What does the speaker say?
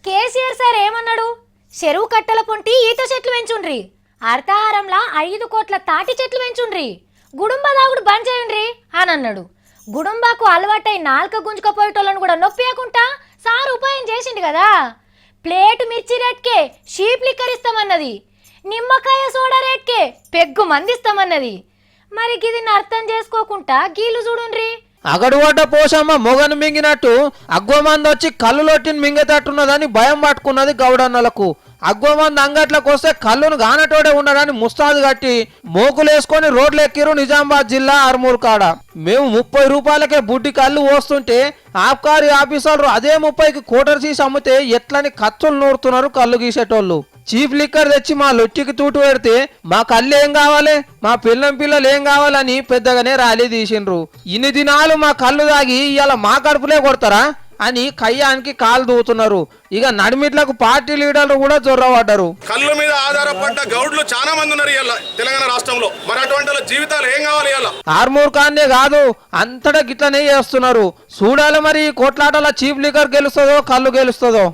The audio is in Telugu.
కేసీఆర్ సార్ ఏమన్నాడు? చెరువు కట్టల పొంటి ఈత చెట్లు పెంచుండ్రి, అర్తాహారంలా 5 కోట్ల తాటి చెట్లు పెంచుండ్రి, గుడుంబ దాగుడు బంద్ చేయండ్రి అని అన్నాడు. గుడుంబాకు అలవాటై నాలుక గుంజుకపోయేటోళ్ళను కూడా నొప్పియకుండా సార్ ఉపాయం చేసిండు కదా. ప్లేట్ మిర్చి రేట్కే షీప్ లిక్కర్ ఇస్తామన్నది, నిమ్మకాయ సోడా రేట్కే పెగ్గు మందిస్తామన్నది. మరి గిదిని అర్థం చేసుకోకుండా గీలు చూడుండ్రి. అగడువడ్డ పోషమ్మ మొగను మింగినట్టు అగ్గోమంది వచ్చి కళ్ళు లొట్టిని మింగేటట్టున్నదని భయం పట్టుకున్నది గౌడన్నలకు. అగ్గోమంది అంగట్లకు వస్తే కళ్ళును గానటోడే ఉన్నాడని ముస్తాదు కట్టి మోకులేసుకొని రోడ్లు ఎక్కిరు నిజామాబాద్ జిల్లా ఆర్మూర్ కాడ. మేము 30 రూపాయలకే బుడ్డి కళ్ళు పోస్తుంటే ఆబ్కారీ ఆఫీసర్లు అదే 30కి కోటర్ తీసి అమ్మితే ఎట్లని ఖర్చులు నూరుతున్నారు కళ్ళు గీసేటోళ్ళు. చీప్ లిక్కర్ తెచ్చి మా లొట్టికి తూటు పెడితే మా కళ్ళు ఏం కావాలి, మా పిల్లలు ఏం కావాలని పెద్దగానే ర్యాలీ తీసిండ్రు. ఇన్ని దినాలు మా కళ్ళు తాగి ఇవాళ మా కడుపులే కొడతారా అని కయ్యానికి కాలు దూతున్నారు. ఇక నడిమిట్లకు పార్టీ లీడర్లు కూడా జొర్రబడ్డారు. కళ్ళు మీద ఆధారపడ్డ గౌడ్లు చాలా మంది ఉన్నారు ఇవాళ తెలంగాణ రాష్ట్రంలో. మరి అటువంటి జీవితాలు ఏం కావాలి ఇవాళ? ఆర్మూర్ కాన్నే కాదు అంతటా గిట్లనే చేస్తున్నారు. చూడాలి మరి కోట్లాటల చీప్ లిక్కర్ గెలుస్తుందో కళ్ళు గెలుస్తుందో.